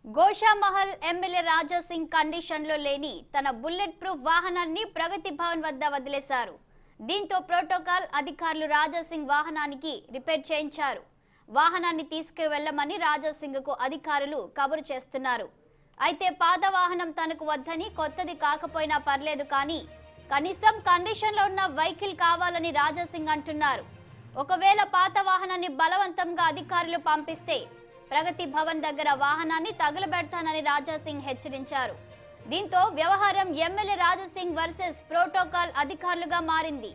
Goshamahal MLA Raja Singh condition లో లేని తన బుల్లెట్ ప్రూఫ్ వాహనాన్ని ప్రగతి భవన్ వద్ద వదిలేశారు. దీంతో ప్రోటోకాల్ అధికారులు రాజా సింగ్ వాహనానికి రిపేర్ చేయించారు. వాహనాన్ని తీసుకువెళ్లమని రాజా సింగ్ కు అధికారులు కబురు చేస్తున్నారు. అయితే పాత వాహనం తనకు వద్దని కొత్తది కాకపోయినా పర్లేదు కానీ కనీసం కండిషన్ లో ఉన్న వెహికల్ కావాలని రాజా సింగ్ అంటున్నారు. ఒకవేళ పాత వాహనాన్ని బలవంతంగా అధికారులు పంపిస్తే ప్రగతి భవన్ దగ్గర వాహనాన్ని తగులబెడతానని రాజా సింగ్ హెచ్చరించారు. దీంతో వ్యవహారం MLA Raja Singh versus protocol అధికారులుగా మారింది.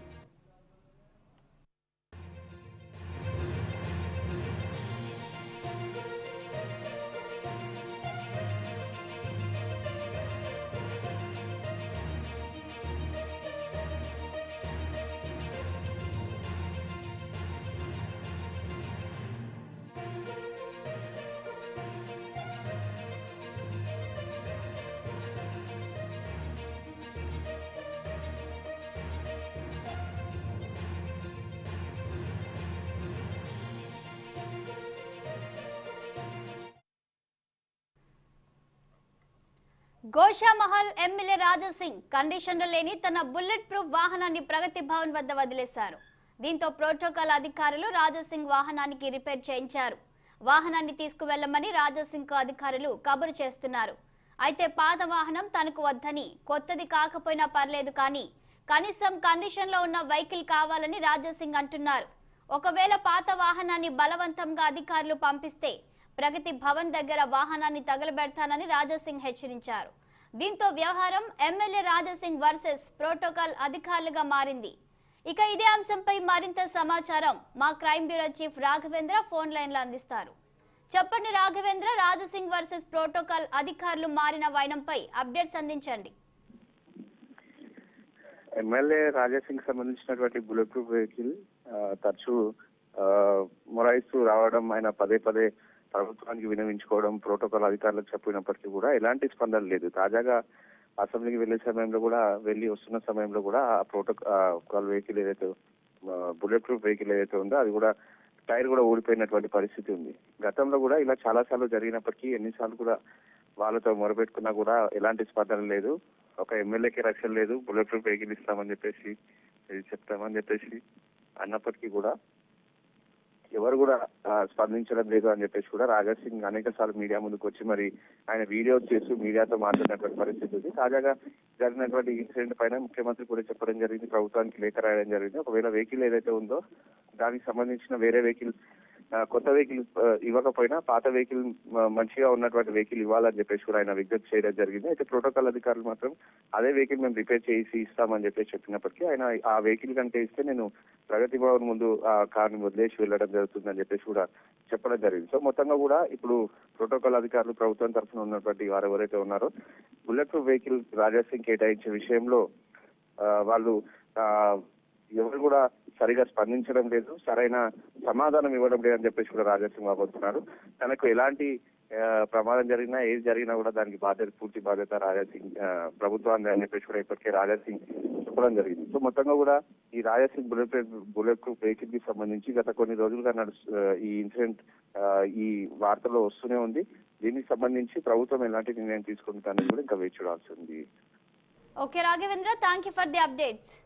గోషామహల్ ఎమ్మెల్యే రాజా సింగ్ కండిషన్ లో లేని తన బుల్లెట్ ప్రూఫ్ వాహనాన్ని ప్రగతి భవన్ వద్ద వదిలేశారు. దీంతో ప్రోటోకాల్ అధికారులు రాజా సింగ్ వాహనానికి రిపేర్ చేయించారు. వాహనాన్ని తీసుకువెళ్లమని రాజా సింగ్ కు అధికారులు కబురు చేస్తున్నారు. అయితే పాత వాహనం తనకు వద్దని కొత్తది కాకపోయినా పర్లేదు కానీ కనీసం కండిషన్ లో ఉన్న వెహికల్ కావాలని రాజా సింగ్ అంటున్నారు. ఒకవేళ పాత వాహనాన్ని బలవంతంగా అధికారులు పంపిస్తే ప్రగతి భవన్ దగ్గర వాహనాన్ని తగలబెడతానని రాజా సింగ్ హెచ్చరించారు. దీంతో వ్యవహారం MLA Raja Singh versus protocol అధికారులుగా మారింది. ఇక ఇదే అంశంపై మరింత సమాచారం మా crime bureau chief Raghavendra phone line లో అందిస్తారు. చెప్పండి రాఘవేంద్ర, రాజా సింగ్ వర్సెస్ ప్రోటోకాల్ అధికారులు మారిన వైనంపై అప్డేట్స్ అందించండి. ఎమ్మెల్యే రాజా సింగ్ సంబంధించినటువంటి బుల్లెట్ ప్రూఫ్ వెహికల్ తరచూ మొరాయిస్తూ రావడం, ఆయన పదే పదే ప్రభుత్వానికి వినవించుకోవడం, ప్రోటోకాల్ అధికారులకు చెప్పినప్పటికీ కూడా ఎలాంటి స్పందన లేదు. తాజాగా అసెంబ్లీకి వెళ్లే సమయంలో కూడా వస్తున్న సమయంలో కూడా ఆ ప్రోటోకాల్ వెహికల్ ఏదైతే బుల్లెట్ ప్రూఫ్ వెహికల్ ఏదైతే ఉందో అది కూడా టైర్ కూడా ఊడిపోయినటువంటి పరిస్థితి ఉంది. గతంలో కూడా ఇలా చాలా సార్లు జరిగినప్పటికీ ఎన్నిసార్లు కూడా వాళ్ళతో మొరపెట్టుకున్నా కూడా ఎలాంటి స్పందన లేదు. ఒక ఎమ్మెల్యేకి రక్షణ లేదు, బుల్లెట్ ప్రూఫ్ వెహికల్ ఇస్తామని చెప్పేసి చెప్తామని చెప్పేసి అన్నప్పటికీ కూడా ఎవరు కూడా స్పందించడం లేదు అని చెప్పేసి కూడా రాజా సింగ్ అనేక సార్లు మీడియా ముందుకు వచ్చి మరి ఆయన వీడియో చేస్తూ మీడియాతో మాట్లాడినటువంటి పరిస్థితి ఉంది. తాజాగా జరిగినటువంటి ఇన్సిడెంట్ పైన ముఖ్యమంత్రి కూడా చెప్పడం జరిగింది, ప్రభుత్వానికి లేఖ రాయడం జరిగింది. ఒకవేళ వెహికల్ ఏదైతే ఉందో దానికి సంబంధించిన వేరే వెహికల్, కొత్త వెహికల్ ఇవ్వకపోయినా పాత వెహికల్ మంచిగా ఉన్నటువంటి వెహికల్ ఇవ్వాలని చెప్పేసి కూడా ఆయన విజ్ఞప్తి చేయడం జరిగింది. అయితే ప్రోటోకాల్ అధికారులు మాత్రం అదే వెహికల్ మేము రిపేర్ చేసి ఇస్తామని చెప్పేసి చెప్పినప్పటికీ ఆయన ఆ వెహికల్ కంటే ఇస్తే నేను ప్రగతి భవన్ ముందు ఆ కార్ని వదిలేసి వెళ్ళడం జరుగుతుందని చెప్పేసి కూడా చెప్పడం జరిగింది. సో మొత్తంగా కూడా ఇప్పుడు ప్రోటోకాల్ అధికారులు ప్రభుత్వం తరఫున ఉన్నటువంటి వారు ఎవరైతే ఉన్నారో bullet proof vehicle Raja Singh కేటాయించే విషయంలో వాళ్ళు ఎవరు కూడా సరిగా స్పందించడం లేదు, సరైన సమాధానం ఇవ్వడం లేదని చెప్పేసి కూడా రాజా సింగ్ వాపోతున్నారు. తనకు ఎలాంటి ప్రమాదం జరిగినా ఏది జరిగినా కూడా దానికి పూర్తి బాధ్యత రాజా సింగ్ ప్రభుత్వాన్ని అని చెప్పేసి కూడా ఇప్పటికే రాజా సింగ్ చెప్పడం జరిగింది. సో మొత్తంగా కూడా ఈ Raja Singh bullet proof vehicle కి సంబంధించి గత కొన్ని రోజులుగా ఈ ఇన్సిడెంట్ ఈ వార్తల్లో వస్తూనే ఉంది. దీనికి సంబంధించి ప్రభుత్వం ఎలాంటి నిర్ణయం తీసుకుంటుందనేది కూడా ఇంకా వేచి చూడాల్సి ఉంది. Okay Raghavendra, thank you for the updates.